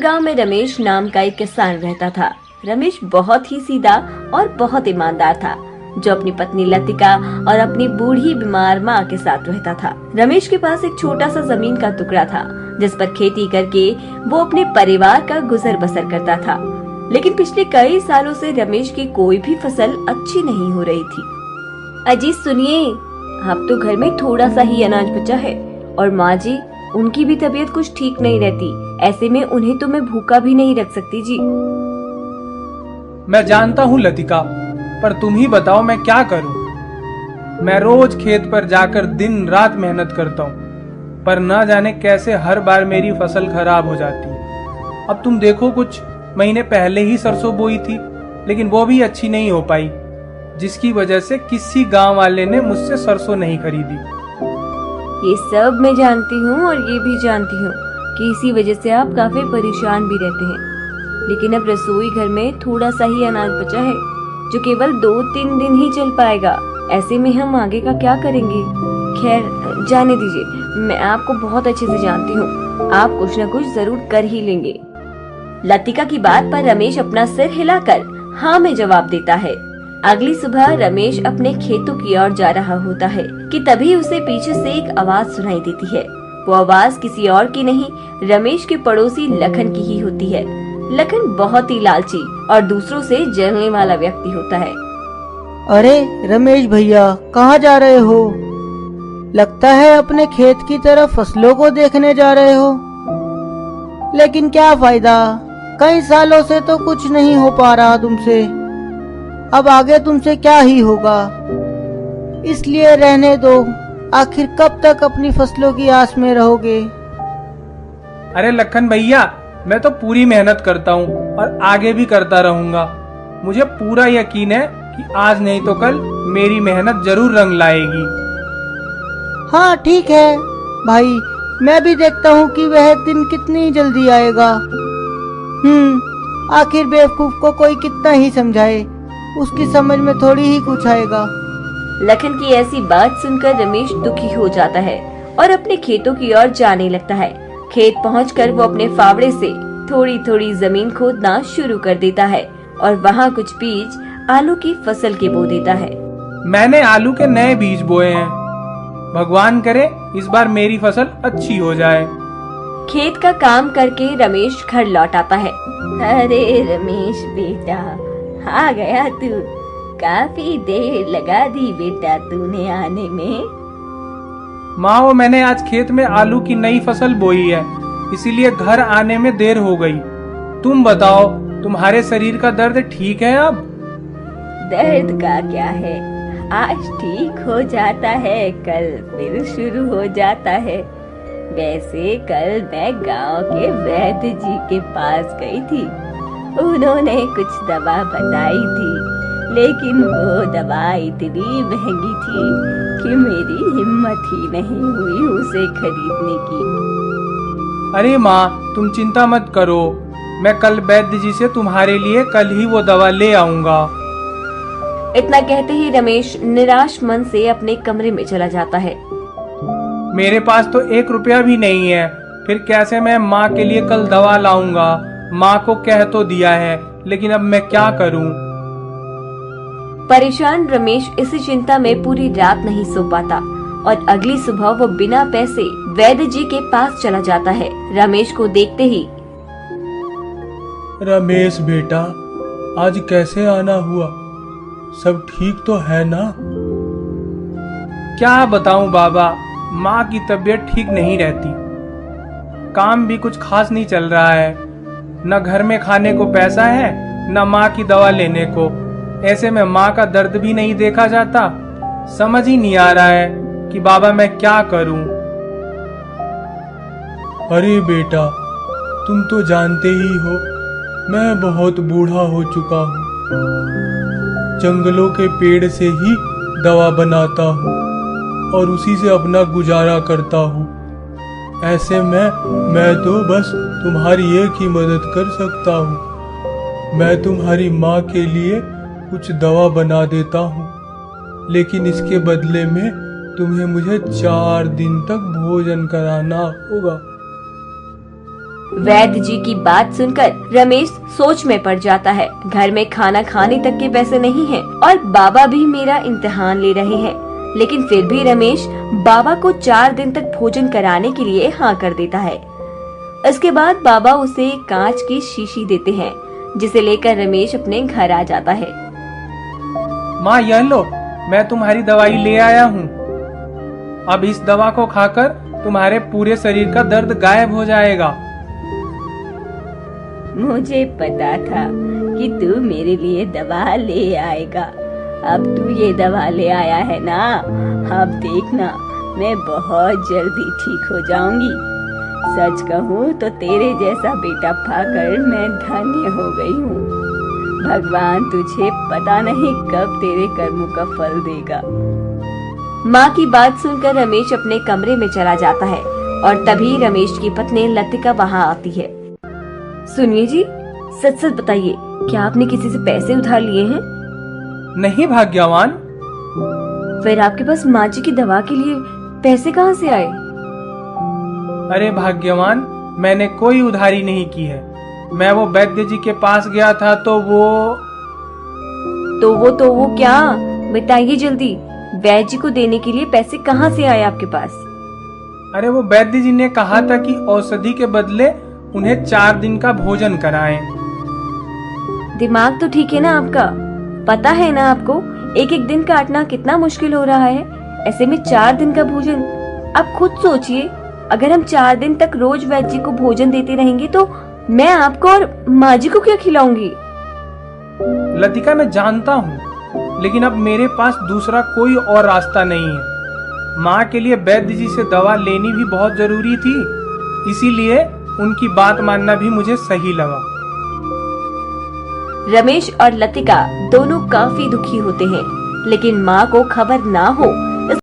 गांव में रमेश नाम का एक किसान रहता था। रमेश बहुत ही सीधा और बहुत ईमानदार था, जो अपनी पत्नी लतिका और अपनी बूढ़ी बीमार माँ के साथ रहता था। रमेश के पास एक छोटा सा जमीन का टुकड़ा था, जिस पर खेती करके वो अपने परिवार का गुजर बसर करता था। लेकिन पिछले कई सालों से रमेश की कोई भी फसल अच्छी नहीं हो रही थी। अजी सुनिए, अब तो घर में थोड़ा सा ही अनाज बचा है और माँ जी, उनकी भी तबीयत कुछ ठीक नहीं रहती। ऐसे में उन्हें तो मैं भूखा भी नहीं रख सकती जी। मैं जानता हूँ लतिका, पर तुम ही बताओ मैं क्या करूँ। मैं रोज खेत पर जाकर दिन रात मेहनत करता हूँ, पर न जाने कैसे हर बार मेरी फसल खराब हो जाती है। अब तुम देखो, कुछ महीने पहले ही सरसों बोई थी, लेकिन वो भी अच्छी नहीं हो पाई, जिसकी वजह से किसी गांव वाले ने मुझसे सरसों नहीं खरीदी। ये सब मैं जानती हूँ और ये भी जानती हूँ कि इसी वजह से आप काफी परेशान भी रहते हैं। लेकिन अब रसोई घर में थोड़ा सा ही अनाज बचा है, जो केवल 2-3 दिन ही चल पाएगा। ऐसे में हम आगे का क्या करेंगे? खैर जाने दीजिए, मैं आपको बहुत अच्छे से जानती हूँ, आप कुछ न कुछ जरूर कर ही लेंगे। लतिका की बात पर रमेश अपना सिर हिलाकर हाँ में जवाब देता है। अगली सुबह रमेश अपने खेतों की ओर जा रहा होता है कि तभी उसे पीछे से एक आवाज सुनाई देती है। वो आवाज किसी और की नहीं, रमेश के पड़ोसी लखन की ही होती है। लखन बहुत ही लालची और दूसरों से जलने वाला व्यक्ति होता है। अरे रमेश भैया, कहाँ जा रहे हो? लगता है अपने खेत की तरफ फसलों को देखने जा रहे हो। लेकिन क्या फायदा, कई सालों से तो कुछ नहीं हो पा रहा तुमसे। अब आगे तुमसे क्या ही होगा, इसलिए रहने दो। आखिर कब तक अपनी फसलों की आस में रहोगे? अरे लखन भैया, मैं तो पूरी मेहनत करता हूँ और आगे भी करता रहूंगा। मुझे पूरा यकीन है कि आज नहीं तो कल मेरी मेहनत जरूर रंग लाएगी। हाँ ठीक है भाई, मैं भी देखता हूँ कि वह दिन कितनी जल्दी आएगा। आखिर बेवकूफ को कोई कितना ही समझाए, उसकी समझ में थोड़ी ही कुछ आएगा। लखन की ऐसी बात सुनकर रमेश दुखी हो जाता है और अपने खेतों की ओर जाने लगता है। खेत पहुंचकर वो अपने फावड़े से थोड़ी थोड़ी जमीन खोदना शुरू कर देता है और वहाँ कुछ बीज आलू की फसल के बो देता है। मैंने आलू के नए बीज बोए हैं, भगवान करे इस बार मेरी फसल अच्छी हो जाए। खेत का काम करके रमेश घर लौट आता है। अरे रमेश बेटा, आ गया तू। काफी देर लगा दी बेटा तूने आने में। माँ, वो मैंने आज खेत में आलू की नई फसल बोई है, इसीलिए घर आने में देर हो गई। तुम बताओ, तुम्हारे शरीर का दर्द ठीक है अब? दर्द का क्या है, आज ठीक हो जाता है, कल फिर शुरू हो जाता है। वैसे कल मैं गांव के वैद्य जी के पास गई थी। उन्होंने कुछ दवा बताई थी, लेकिन वो दवा इतनी महंगी थी कि मेरी हिम्मत ही नहीं हुई उसे खरीदने की। अरे माँ, तुम चिंता मत करो, मैं कल वैद्य जी से तुम्हारे लिए कल ही वो दवा ले आऊंगा। इतना कहते ही रमेश निराश मन से अपने कमरे में चला जाता है। मेरे पास तो 1 रुपया भी नहीं है, फिर कैसे मैं माँ के लिए कल दवा लाऊंगा? माँ को कह तो दिया है, लेकिन अब मैं क्या करूँ? परेशान रमेश इसी चिंता में पूरी रात नहीं सो पाता और अगली सुबह वो बिना पैसे वैद्य जी के पास चला जाता है। रमेश को देखते ही, रमेश बेटा, आज कैसे आना हुआ? सब ठीक तो है ना? क्या बताऊं बाबा, माँ की तबीयत ठीक नहीं रहती। काम भी कुछ खास नहीं चल रहा है, न घर में खाने को पैसा है, न माँ की दवा लेने को। ऐसे में माँ का दर्द भी नहीं देखा जाता। समझ ही नहीं आ रहा है कि बाबा मैं क्या करूं। अरे बेटा, तुम तो जानते ही हो, मैं बहुत बूढ़ा हो चुका हूँ। जंगलों के पेड़ से ही दवा बनाता हूँ और उसी से अपना गुजारा करता हूँ। ऐसे में मैं तो बस तुम्हारी एक ही मदद कर सकता हूँ। मैं तुम्हारी माँ के लिए कुछ दवा बना देता हूँ, लेकिन इसके बदले में तुम्हें मुझे 4 दिन तक भोजन कराना होगा। वैद्य जी की बात सुनकर रमेश सोच में पड़ जाता है। घर में खाना खाने तक के पैसे नहीं हैं और बाबा भी मेरा इम्तिहान ले रहे हैं, लेकिन फिर भी रमेश बाबा को 4 दिन तक भोजन कराने के लिए हाँ कर देता है। इसके बाद बाबा उसे एक कांच की शीशी देते हैं, जिसे लेकर रमेश अपने घर आ जाता है। माँ यह लो, मैं तुम्हारी दवाई ले आया हूँ। अब इस दवा को खाकर तुम्हारे पूरे शरीर का दर्द गायब हो जाएगा। मुझे पता था कि तू मेरे लिए दवा ले आएगा। अब तू ये दवा ले आया है ना, अब देखना मैं बहुत जल्दी ठीक हो जाऊंगी। सच कहूँ तो तेरे जैसा बेटा पाकर मैं धन्य हो गई हूँ। भगवान तुझे पता नहीं कब तेरे कर्मों का फल देगा। माँ की बात सुनकर रमेश अपने कमरे में चला जाता है और तभी रमेश की पत्नी लतिका वहाँ आती है। सुनिए जी, सच सच बताइए, क्या आपने किसी से पैसे उधार लिए हैं? नहीं भाग्यवान। फिर आपके पास माँ जी की दवा के लिए पैसे कहाँ से आए? अरे भाग्यवान, मैंने कोई उधारी नहीं की है। मैं वो वैद्य जी के पास गया था तो वो क्या? बताइए जल्दी, वैद्य जी को देने के लिए पैसे कहाँ से आए आपके पास? अरे वो वैद्य जी ने कहा था कि औषधि के बदले उन्हें 4 दिन का भोजन कराएं। दिमाग तो ठीक है ना आपका? पता है ना आपको एक एक दिन काटना कितना मुश्किल हो रहा है, ऐसे में 4 दिन का भोजन। आप खुद सोचिए, अगर हम 4 दिन तक रोज वैद्य जी को भोजन देते रहेंगे तो मैं आपको और माँ जी को क्या खिलाऊंगी? लतिका मैं जानता हूँ, लेकिन अब मेरे पास दूसरा कोई और रास्ता नहीं है। माँ के लिए वैद्य जी से दवा लेनी भी बहुत जरूरी थी, इसीलिए उनकी बात मानना भी मुझे सही लगा। रमेश और लतिका दोनों काफी दुखी होते हैं, लेकिन माँ को खबर ना हो